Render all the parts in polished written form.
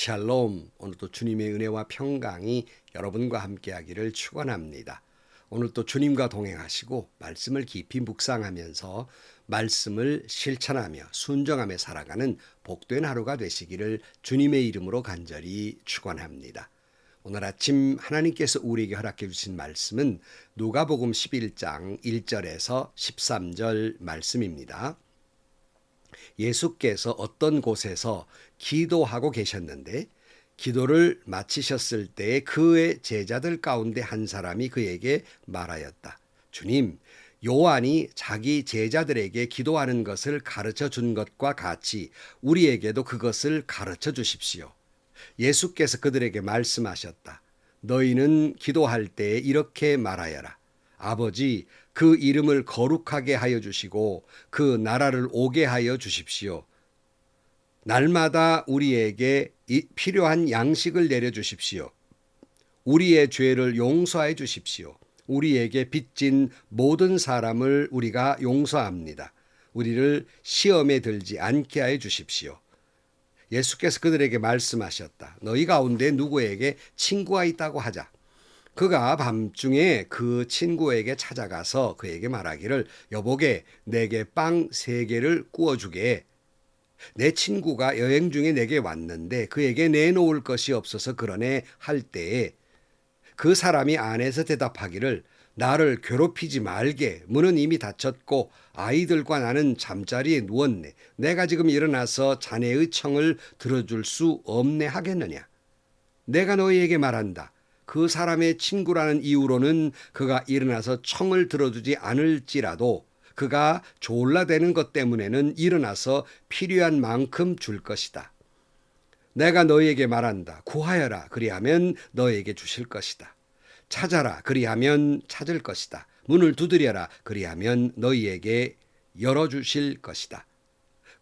샬롬, 오늘도 주님의 은혜와 평강이 여러분과 함께하기를 축원합니다. 오늘도 주님과 동행하시고 말씀을 깊이 묵상하면서 말씀을 실천하며 순종하며 살아가는 복된 하루가 되시기를 주님의 이름으로 간절히 축원합니다. 오늘 아침 하나님께서 우리에게 허락해 주신 말씀은 누가복음 11장 1절에서 13절 말씀입니다. 예수께서 어떤 곳에서 기도하고 계셨는데 기도를 마치셨을 때에 그의 제자들 가운데 한 사람이 그에게 말하였다. 주님, 요한이 자기 제자들에게 기도하는 것을 가르쳐 준 것과 같이 우리에게도 그것을 가르쳐 주십시오. 예수께서 그들에게 말씀하셨다. 너희는 기도할 때 이렇게 말하여라. 아버지, 그 이름을 거룩하게 하여 주시고 그 나라를 오게 하여 주십시오. 날마다 우리에게 필요한 양식을 내려주십시오. 우리의 죄를 용서해 주십시오. 우리에게 빚진 모든 사람을 우리가 용서합니다. 우리를 시험에 들지 않게 하여 주십시오. 예수께서 그들에게 말씀하셨다. 너희 가운데 누구에게 친구가 있다고 하자. 그가 밤중에 그 친구에게 찾아가서 그에게 말하기를 여보게 내게 빵 3개를 구워주게. 내 친구가 여행 중에 내게 왔는데 그에게 내놓을 것이 없어서 그러네 할 때에 그 사람이 안에서 대답하기를 나를 괴롭히지 말게. 문은 이미 닫혔고 아이들과 나는 잠자리에 누웠네. 내가 지금 일어나서 자네의 청을 들어줄 수 없네 하겠느냐. 내가 너희에게 말한다. 그 사람의 친구라는 이유로는 그가 일어나서 청을 들어주지 않을지라도 그가 졸라대는 것 때문에는 일어나서 필요한 만큼 줄 것이다. 내가 너희에게 말한다. 구하여라. 그리하면 너희에게 주실 것이다. 찾아라. 그리하면 찾을 것이다. 문을 두드려라. 그리하면 너희에게 열어주실 것이다.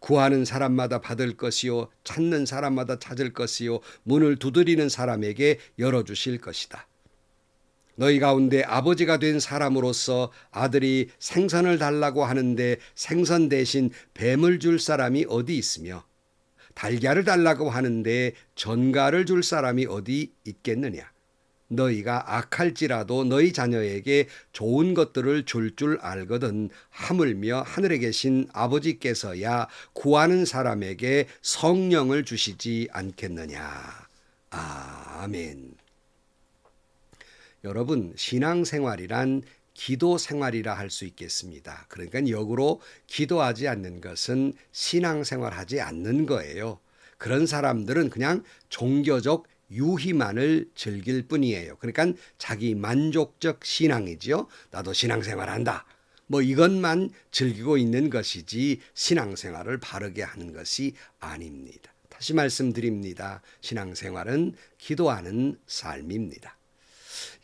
구하는 사람마다 받을 것이요 찾는 사람마다 찾을 것이요 문을 두드리는 사람에게 열어주실 것이다. 너희 가운데 아버지가 된 사람으로서 아들이 생선을 달라고 하는데 생선 대신 뱀을 줄 사람이 어디 있으며 달걀을 달라고 하는데 전갈을 줄 사람이 어디 있겠느냐. 너희가 악할지라도 너희 자녀에게 좋은 것들을 줄 알거든 하물며 하늘에 계신 아버지께서야 구하는 사람에게 성령을 주시지 않겠느냐. 아멘. 여러분, 신앙생활이란 기도 생활이라 할 수 있겠습니다. 그러니까 역으로 기도하지 않는 것은 신앙생활하지 않는 거예요. 그런 사람들은 그냥 종교적 유희만을 즐길 뿐이에요. 그러니까 자기 만족적 신앙이지요. 나도 신앙생활한다. 뭐 이것만 즐기고 있는 것이지 신앙생활을 바르게 하는 것이 아닙니다. 다시 말씀드립니다. 신앙생활은 기도하는 삶입니다.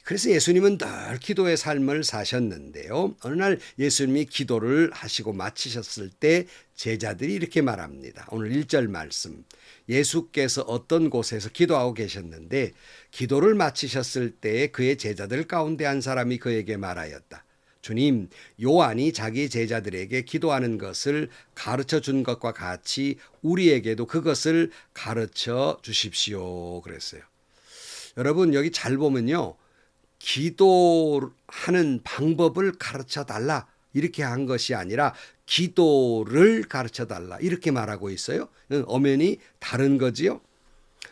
그래서 예수님은 늘 기도의 삶을 사셨는데요. 어느 날 예수님이 기도를 하시고 마치셨을 때 제자들이 이렇게 말합니다. 오늘 1절 말씀. 예수께서 어떤 곳에서 기도하고 계셨는데 기도를 마치셨을 때 그의 제자들 가운데 한 사람이 그에게 말하였다. 주님, 요한이 자기 제자들에게 기도하는 것을 가르쳐 준 것과 같이 우리에게도 그것을 가르쳐 주십시오. 그랬어요. 여러분 여기 잘 보면요. 기도하는 방법을 가르쳐 달라 이렇게 한 것이 아니라 기도를 가르쳐 달라 이렇게 말하고 있어요. 엄연히 다른 거지요.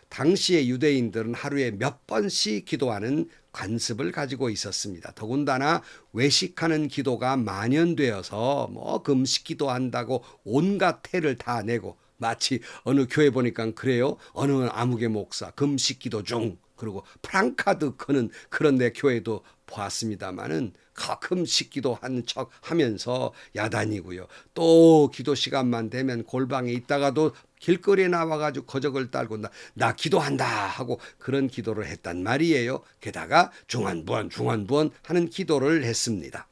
당시의 유대인들은 하루에 몇 번씩 기도하는 관습을 가지고 있었습니다. 더군다나 외식하는 기도가 만연되어서 뭐 금식 기도한다고 온갖 태를 다 내고 마치 어느 교회 보니까 그래요. 어느 아무개 목사 금식 기도 중 그리고 프랑카드 크는 그런 내 교회도 보았습니다마는 가끔 식기도 한 척 하면서 야단이고요. 또 기도 시간만 되면 골방에 있다가도 길거리에 나와가지고 거적을 딸고 나 기도한다 하고 그런 기도를 했단 말이에요. 게다가 중환부원 하는 기도를 했습니다.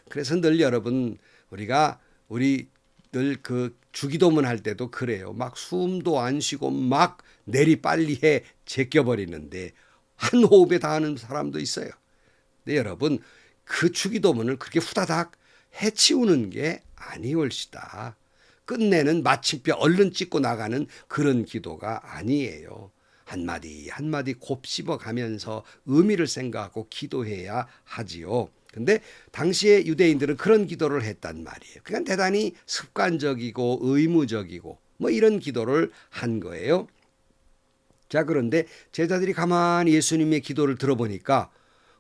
그래서 늘 여러분 우리 늘 그 주기도문 할 때도 그래요. 막 숨도 안 쉬고 막 내리 빨리 해 제껴버리는데 한 호흡에 다 하는 사람도 있어요. 근데 여러분 그 주기도문을 그렇게 후다닥 해치우는 게 아니올시다. 끝내는 마침표 얼른 찍고 나가는 그런 기도가 아니에요. 한마디 한마디 곱씹어 가면서 의미를 생각하고 기도해야 하지요. 근데 당시에 유대인들은 그런 기도를 했단 말이에요. 그러니까 대단히 습관적이고 의무적이고 뭐 이런 기도를 한 거예요. 자, 그런데 제자들이 가만히 예수님의 기도를 들어보니까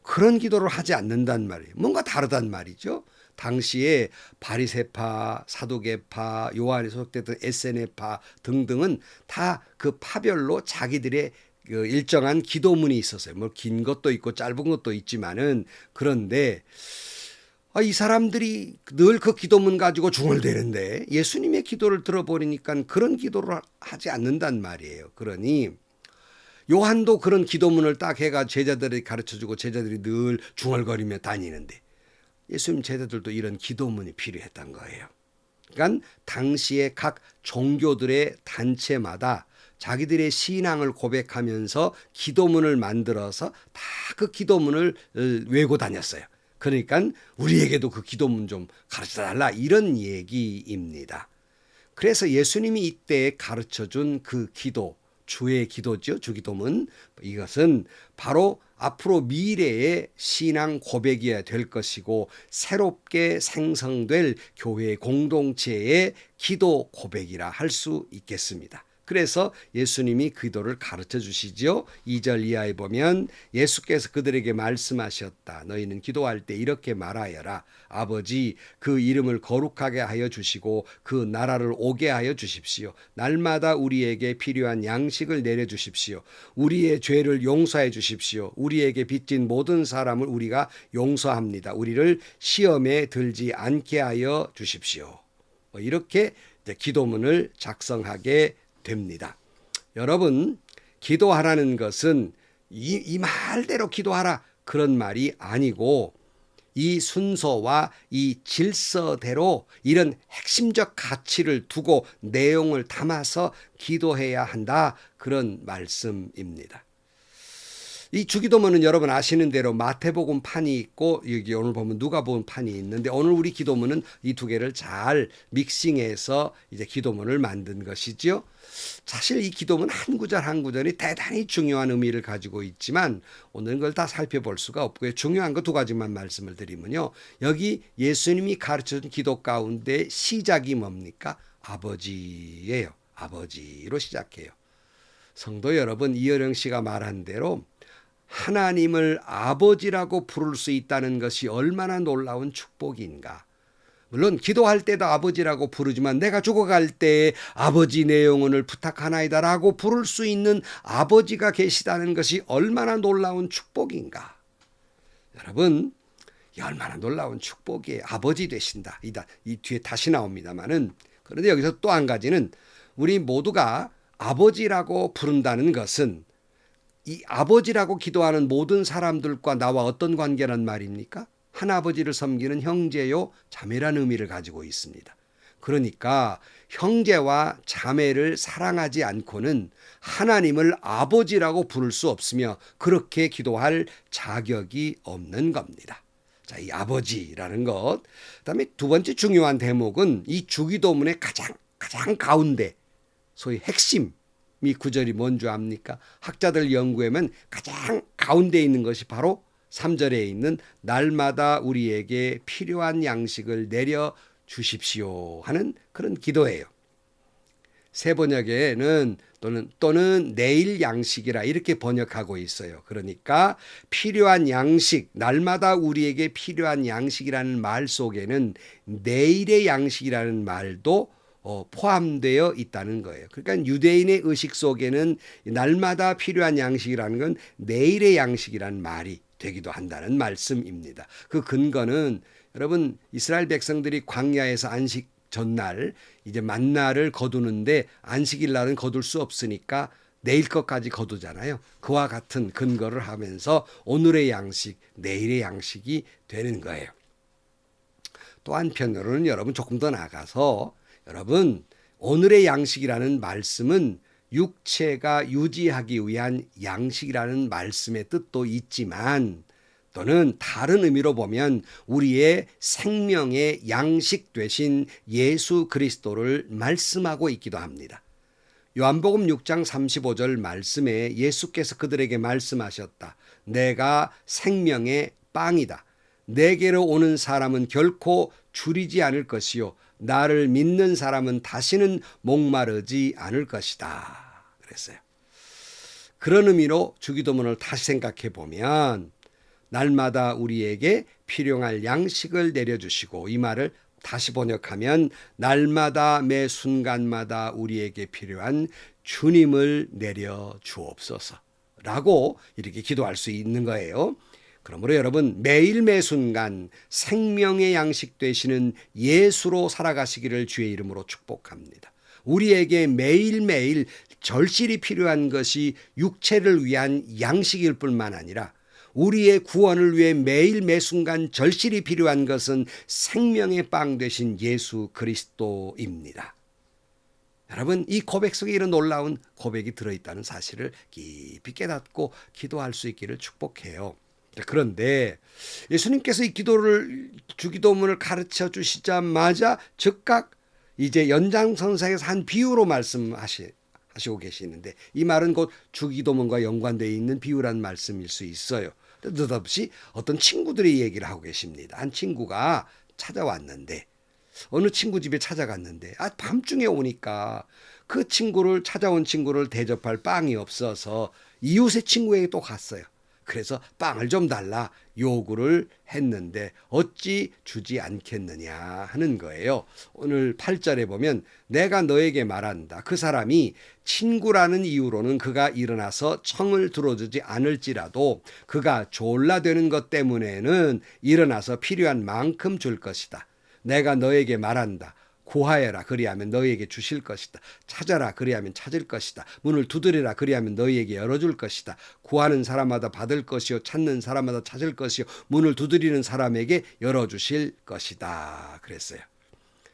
그런 기도를 하지 않는단 말이에요. 뭔가 다르단 말이죠. 당시에 바리새파, 사두개파, 요한이 소속됐던 에세네파 등등은 다 그 파별로 자기들의 그 일정한 기도문이 있었어요. 뭐 긴 것도 있고 짧은 것도 있지만은 그런데 이 사람들이 늘 그 기도문 가지고 중얼대는데 예수님의 기도를 들어보니까 그런 기도를 하지 않는단 말이에요. 그러니 요한도 그런 기도문을 딱 해가 제자들이 가르쳐주고 제자들이 늘 중얼거리며 다니는데 예수님 제자들도 이런 기도문이 필요했던 거예요. 그러니까 당시에 각 종교들의 단체마다 자기들의 신앙을 고백하면서 기도문을 만들어서 다 그 기도문을 외고 다녔어요. 그러니까 우리에게도 그 기도문 좀 가르쳐달라 이런 얘기입니다. 그래서 예수님이 이때 가르쳐준 그 기도, 주의 기도죠. 주기도문. 이것은 바로 앞으로 미래의 신앙 고백이어야 될 것이고 새롭게 생성될 교회 공동체의 기도 고백이라 할 수 있겠습니다. 그래서 예수님이 기도를 가르쳐 주시죠. 2절 이하에 보면 예수께서 그들에게 말씀하셨다. 너희는 기도할 때 이렇게 말하여라. 아버지, 그 이름을 거룩하게 하여 주시고 그 나라를 오게 하여 주십시오. 날마다 우리에게 필요한 양식을 내려주십시오. 우리의 죄를 용서해 주십시오. 우리에게 빚진 모든 사람을 우리가 용서합니다. 우리를 시험에 들지 않게 하여 주십시오. 이렇게 기도문을 작성하게 됩니다. 여러분, 기도하라는 것은 이 말대로 기도하라 그런 말이 아니고 이 순서와 이 질서대로 이런 핵심적 가치를 두고 내용을 담아서 기도해야 한다 그런 말씀입니다. 이 주기도문은 여러분 아시는 대로 마태복음 판이 있고 여기 오늘 보면 누가복음 판이 있는데 오늘 우리 기도문은 이 두 개를 잘 믹싱해서 이제 기도문을 만든 것이죠. 사실 이 기도문 한 구절 한 구절이 대단히 중요한 의미를 가지고 있지만 오늘은 그걸 다 살펴볼 수가 없고요. 중요한 거 두 가지만 말씀을 드리면요. 여기 예수님이 가르쳐준 기도 가운데 시작이 뭡니까? 아버지예요. 아버지로 시작해요. 성도 여러분, 이어령 씨가 말한 대로 하나님을 아버지라고 부를 수 있다는 것이 얼마나 놀라운 축복인가. 물론 기도할 때도 아버지라고 부르지만 내가 죽어갈 때 아버지 내 영혼을 부탁하나이다라고 부를 수 있는 아버지가 계시다는 것이 얼마나 놀라운 축복인가. 여러분, 얼마나 놀라운 축복이에요. 아버지 되신다. 이 뒤에 다시 나옵니다마는 그런데 여기서 또 한 가지는 우리 모두가 아버지라고 부른다는 것은 이 아버지라고 기도하는 모든 사람들과 나와 어떤 관계란 말입니까? 하나아버지를 섬기는 형제요 자매라는 의미를 가지고 있습니다. 그러니까 형제와 자매를 사랑하지 않고는 하나님을 아버지라고 부를 수 없으며 그렇게 기도할 자격이 없는 겁니다. 자, 이 아버지라는 것. 그다음에 두 번째 중요한 대목은 이 주기도문의 가장 가운데 소위 핵심 이 구절이 뭔 줄 압니까? 학자들 연구에는 가장 가운데 있는 것이 바로 3절에 있는 날마다 우리에게 필요한 양식을 내려 주십시오 하는 그런 기도예요. 새 번역에는 또는 내일 양식이라 이렇게 번역하고 있어요. 그러니까 필요한 양식, 날마다 우리에게 필요한 양식이라는 말 속에는 내일의 양식이라는 말도 포함되어 있다는 거예요. 그러니까 유대인의 의식 속에는 날마다 필요한 양식이라는 건 내일의 양식이라는 말이 되기도 한다는 말씀입니다. 그 근거는 여러분 이스라엘 백성들이 광야에서 안식 전날 이제 만나를 거두는데 안식일 날은 거둘 수 없으니까 내일 것까지 거두잖아요. 그와 같은 근거를 하면서 오늘의 양식, 내일의 양식이 되는 거예요. 또 한편으로는 여러분 조금 더 나가서 여러분 오늘의 양식이라는 말씀은 육체가 유지하기 위한 양식이라는 말씀의 뜻도 있지만 또는 다른 의미로 보면 우리의 생명의 양식 되신 예수 그리스도를 말씀하고 있기도 합니다. 요한복음 6장 35절 말씀에 예수께서 그들에게 말씀하셨다. 내가 생명의 빵이다. 내게로 오는 사람은 결코 줄이지 않을 것이요 나를 믿는 사람은 다시는 목마르지 않을 것이다. 그랬어요. 그런 의미로 주기도문을 다시 생각해 보면 날마다 우리에게 필요할 양식을 내려주시고, 이 말을 다시 번역하면 날마다 매 순간마다 우리에게 필요한 주님을 내려주옵소서라고 이렇게 기도할 수 있는 거예요. 그러므로 여러분, 매일 매 순간 생명의 양식 되시는 예수로 살아가시기를 주의 이름으로 축복합니다. 우리에게 매일매일 절실히 필요한 것이 육체를 위한 양식일 뿐만 아니라 우리의 구원을 위해 매일 매 순간 절실히 필요한 것은 생명의 빵 되신 예수 그리스도입니다. 여러분, 이 고백 속에 이런 놀라운 고백이 들어있다는 사실을 깊이 깨닫고 기도할 수 있기를 축복해요. 그런데 예수님께서 이 주기도문을 가르쳐 주시자마자 즉각 이제 연장선상에서 한 비유로 말씀하시고 계시는데, 이 말은 곧 주기도문과 연관되어 있는 비유란 말씀일 수 있어요. 느닷없이 어떤 친구들이 얘기를 하고 계십니다. 한 친구가 찾아왔는데, 어느 친구 집에 찾아갔는데 밤중에 오니까 그 찾아온 친구를 대접할 빵이 없어서 이웃의 친구에게 또 갔어요. 그래서 빵을 좀 달라 요구를 했는데 어찌 주지 않겠느냐 하는 거예요. 오늘 8절에 보면 내가 너에게 말한다. 그 사람이 친구라는 이유로는 그가 일어나서 청을 들어주지 않을지라도 그가 졸라되는 것 때문에는 일어나서 필요한 만큼 줄 것이다. 내가 너에게 말한다. 구하여라 그리하면 너희에게 주실 것이다. 찾아라 그리하면 찾을 것이다. 문을 두드리라 그리하면 너희에게 열어줄 것이다. 구하는 사람마다 받을 것이요 찾는 사람마다 찾을 것이요 문을 두드리는 사람에게 열어주실 것이다. 그랬어요.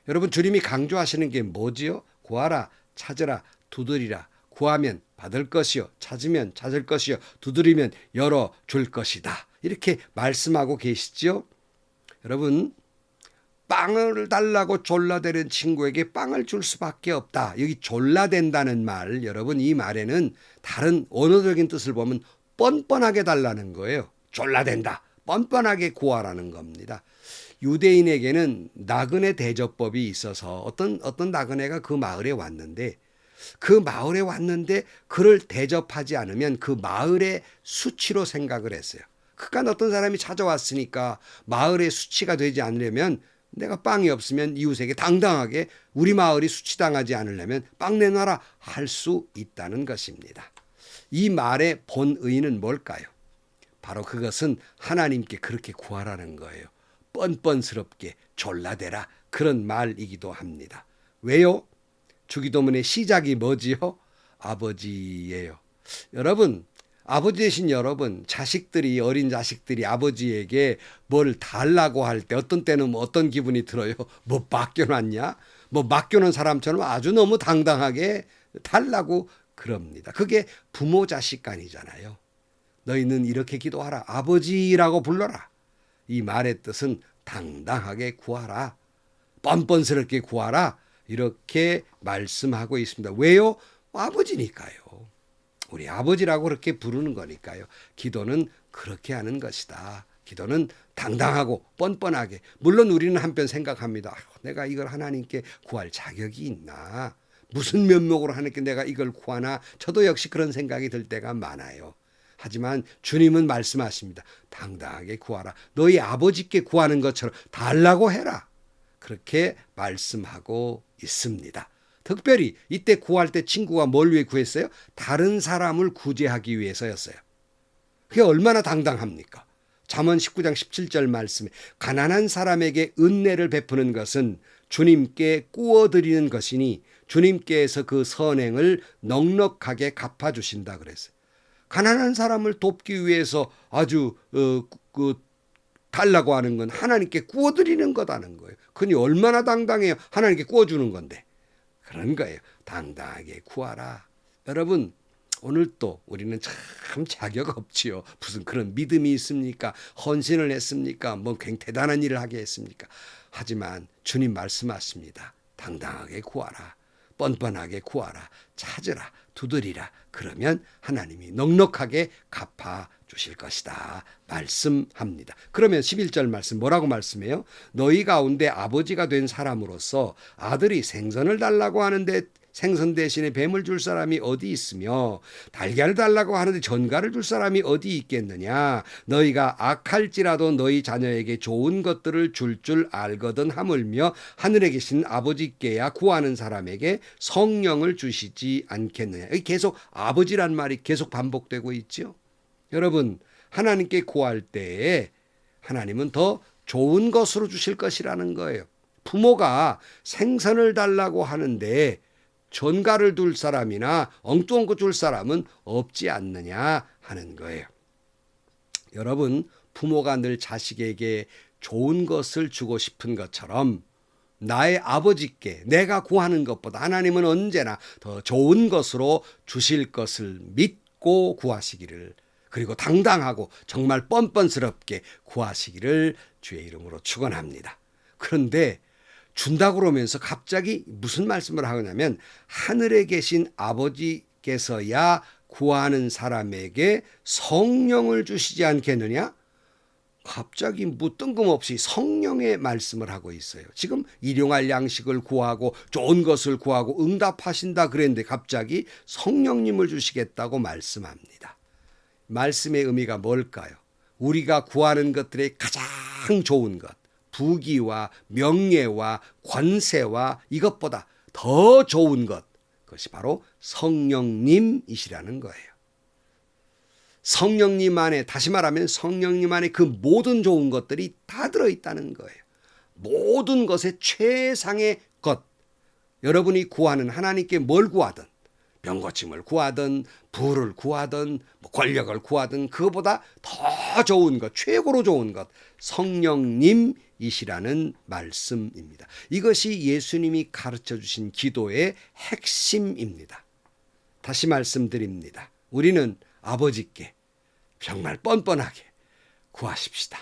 여러분, 주님이 강조하시는 게 뭐지요? 구하라, 찾으라, 두드리라. 구하면 받을 것이요 찾으면 찾을 것이요 두드리면 열어줄 것이다. 이렇게 말씀하고 계시죠. 여러분, 빵을 달라고 졸라대는 친구에게 빵을 줄 수밖에 없다. 여기 졸라댄다는 말, 여러분, 이 말에는 다른 언어적인 뜻을 보면 뻔뻔하게 달라는 거예요. 졸라댄다. 뻔뻔하게 구하라는 겁니다. 유대인에게는 나그네 대접법이 있어서 어떤 나그네가 그 마을에 왔는데 그를 대접하지 않으면 그 마을의 수치로 생각을 했어요. 그러니까 어떤 사람이 찾아왔으니까 마을의 수치가 되지 않으려면, 내가 빵이 없으면 이웃에게 당당하게 우리 마을이 수치당하지 않으려면 빵 내놔라 할 수 있다는 것입니다. 이 말의 본의는 뭘까요? 바로 그것은 하나님께 그렇게 구하라는 거예요. 뻔뻔스럽게 졸라대라, 그런 말이기도 합니다. 왜요? 주기도문의 시작이 뭐지요? 아버지예요. 여러분, 아버지 되신 여러분, 어린 자식들이 아버지에게 뭘 달라고 할 때 어떤 때는 어떤 기분이 들어요? 뭐 맡겨놨냐? 뭐 맡겨놓은 사람처럼 아주 너무 당당하게 달라고 그럽니다. 그게 부모 자식 간이잖아요. 너희는 이렇게 기도하라. 아버지라고 불러라. 이 말의 뜻은 당당하게 구하라. 뻔뻔스럽게 구하라. 이렇게 말씀하고 있습니다. 왜요? 아버지니까요. 우리 아버지라고 그렇게 부르는 거니까요. 기도는 그렇게 하는 것이다. 기도는 당당하고 뻔뻔하게. 물론 우리는 한편 생각합니다. 내가 이걸 하나님께 구할 자격이 있나? 무슨 면목으로 하나님께 내가 이걸 구하나? 저도 역시 그런 생각이 들 때가 많아요. 하지만 주님은 말씀하십니다. 당당하게 구하라. 너희 아버지께 구하는 것처럼 달라고 해라. 그렇게 말씀하고 있습니다. 특별히 이때 구할 때 친구가 뭘 위해 구했어요? 다른 사람을 구제하기 위해서였어요. 그게 얼마나 당당합니까? 잠언 19장 17절 말씀에 가난한 사람에게 은혜를 베푸는 것은 주님께 꾸어드리는 것이니 주님께서 그 선행을 넉넉하게 갚아주신다 그랬어요. 가난한 사람을 돕기 위해서 아주 달라고 하는 건 하나님께 꾸어드리는 거다는 거예요. 그니 얼마나 당당해요. 하나님께 꾸어주는 건데. 그런 거예요. 당당하게 구하라. 여러분, 오늘 또 우리는 참 자격 없지요. 무슨 그런 믿음이 있습니까? 헌신을 했습니까? 뭐 굉장히 대단한 일을 하게 했습니까? 하지만 주님 말씀하십니다. 당당하게 구하라. 뻔뻔하게 구하라. 찾으라. 두드리라. 그러면 하나님이 넉넉하게 갚아 주실 것이다 말씀합니다. 그러면 11절 말씀 뭐라고 말씀해요? 너희 가운데 아버지가 된 사람으로서 아들이 생선을 달라고 하는데 생선 대신에 뱀을 줄 사람이 어디 있으며 달걀을 달라고 하는데 전갈을 줄 사람이 어디 있겠느냐. 너희가 악할지라도 너희 자녀에게 좋은 것들을 줄 알거든 하물며 하늘에 계신 아버지께야 구하는 사람에게 성령을 주시지 않겠느냐. 여기 계속 아버지란 말이 계속 반복되고 있죠. 여러분, 하나님께 구할 때에 하나님은 더 좋은 것으로 주실 것이라는 거예요. 부모가 생선을 달라고 하는데 전갈을 둘 사람이나 엉뚱한 거 줄 사람은 없지 않느냐 하는 거예요. 여러분, 부모가 늘 자식에게 좋은 것을 주고 싶은 것처럼 나의 아버지께 내가 구하는 것보다 하나님은 언제나 더 좋은 것으로 주실 것을 믿고 구하시기를, 그리고 당당하고 정말 뻔뻔스럽게 구하시기를 주의 이름으로 축원합니다. 그런데 준다고 그러면서 갑자기 무슨 말씀을 하냐면 하늘에 계신 아버지께서야 구하는 사람에게 성령을 주시지 않겠느냐? 갑자기 뭐 뜬금없이 성령의 말씀을 하고 있어요. 지금 일용할 양식을 구하고 좋은 것을 구하고 응답하신다 그랬는데 갑자기 성령님을 주시겠다고 말씀합니다. 말씀의 의미가 뭘까요? 우리가 구하는 것들의 가장 좋은 것, 부귀와 명예와 권세와 이것보다 더 좋은 것, 그것이 바로 성령님이시라는 거예요. 성령님 안에, 다시 말하면 성령님 안에 그 모든 좋은 것들이 다 들어있다는 거예요. 모든 것의 최상의 것, 여러분이 구하는 하나님께 뭘 구하든, 병고침을 구하든 부를 구하든 권력을 구하든 그거보다 더 좋은 것, 최고로 좋은 것, 성령님이시라는 말씀입니다. 이것이 예수님이 가르쳐 주신 기도의 핵심입니다. 다시 말씀드립니다. 우리는 아버지께 정말 뻔뻔하게 구하십시다.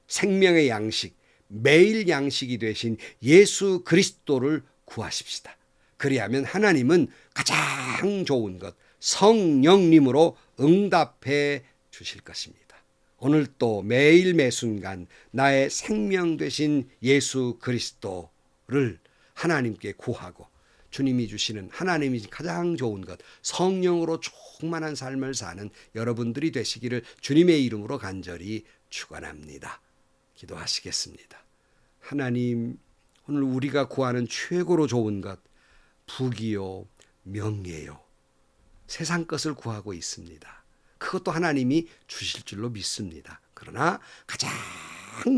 생명의 양식, 매일 양식이 되신 예수 그리스도를 구하십시다. 그리하면 하나님은 가장 좋은 것, 성령님으로 응답해 주실 것입니다. 오늘 또 매일 매순간 나의 생명 되신 예수 그리스도를 하나님께 구하고 주님이 주시는 하나님이 가장 좋은 것, 성령으로 충만한 삶을 사는 여러분들이 되시기를 주님의 이름으로 간절히 축원합니다. 기도하시겠습니다. 하나님, 오늘 우리가 구하는 최고로 좋은 것, 부귀요, 명예요, 세상 것을 구하고 있습니다. 그것도 하나님이 주실 줄로 믿습니다. 그러나 가장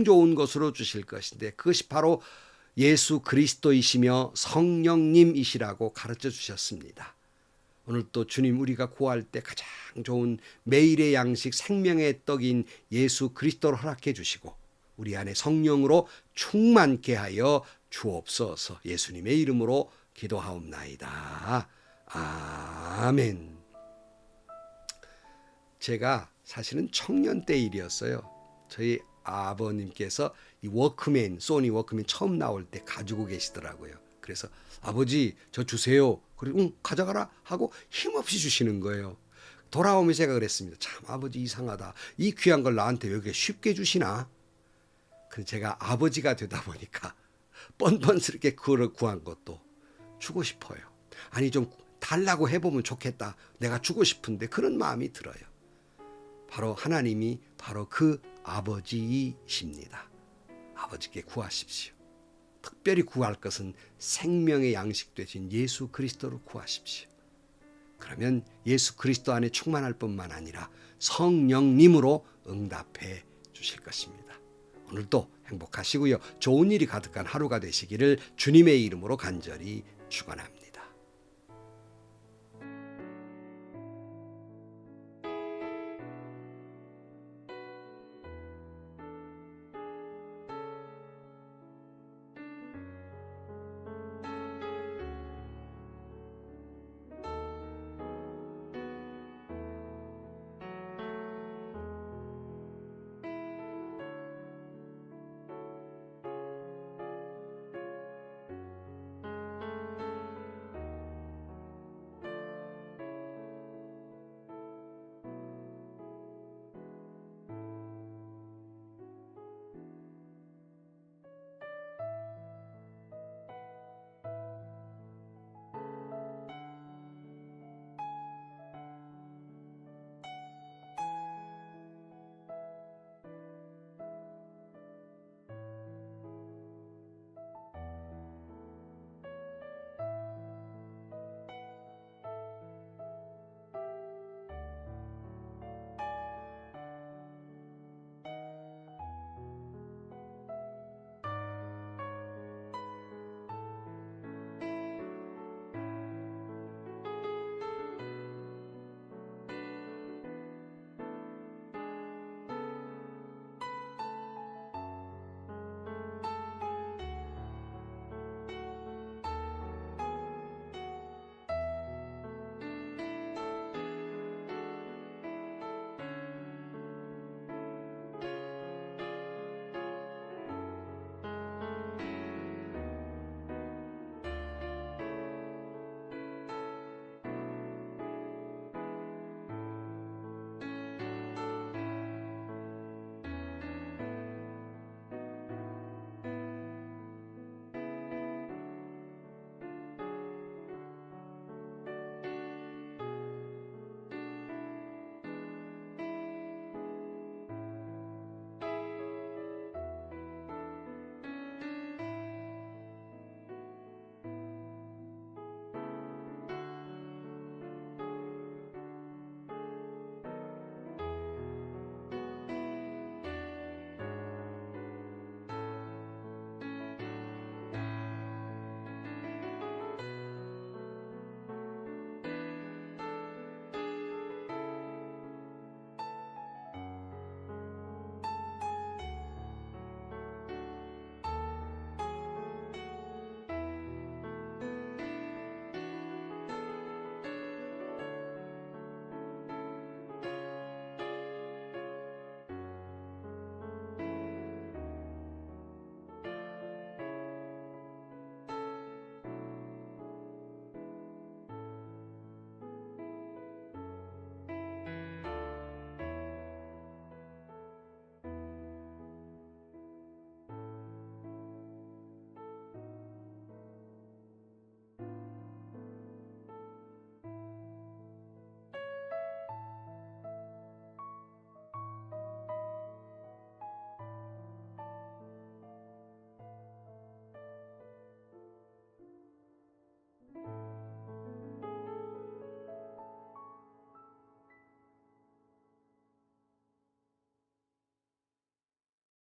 좋은 것으로 주실 것인데 그것이 바로 예수 그리스도이시며 성령님이시라고 가르쳐 주셨습니다. 오늘 또 주님, 우리가 구할 때 가장 좋은 매일의 양식, 생명의 떡인 예수 그리스도를 허락해 주시고 우리 안에 성령으로 충만케 하여 주옵소서. 예수님의 이름으로 기도하옵나이다. 아멘. 제가 사실은 청년 때 일이었어요. 저희 아버님께서 이 워크맨, 소니 워크맨 처음 나올 때 가지고 계시더라고요. 그래서 아버지 저 주세요. 그리고 응, 가져가라 하고 힘없이 주시는 거예요. 돌아오면서 제가 그랬습니다. 참 아버지 이상하다. 이 귀한 걸 나한테 왜 이렇게 쉽게 주시나? 그래서 제가 아버지가 되다 보니까 뻔뻔스럽게 그걸 구한 것도 주고 싶어요. 아니 좀 달라고 해보면 좋겠다. 내가 주고 싶은데 그런 마음이 들어요. 바로 하나님이 바로 그 아버지이십니다. 아버지께 구하십시오. 특별히 구할 것은 생명의 양식 되신 예수 그리스도를 구하십시오. 그러면 예수 그리스도 안에 충만할 뿐만 아니라 성령님으로 응답해 주실 것입니다. 오늘도 행복하시고요. 좋은 일이 가득한 하루가 되시기를 주님의 이름으로 간절히 축원합니다.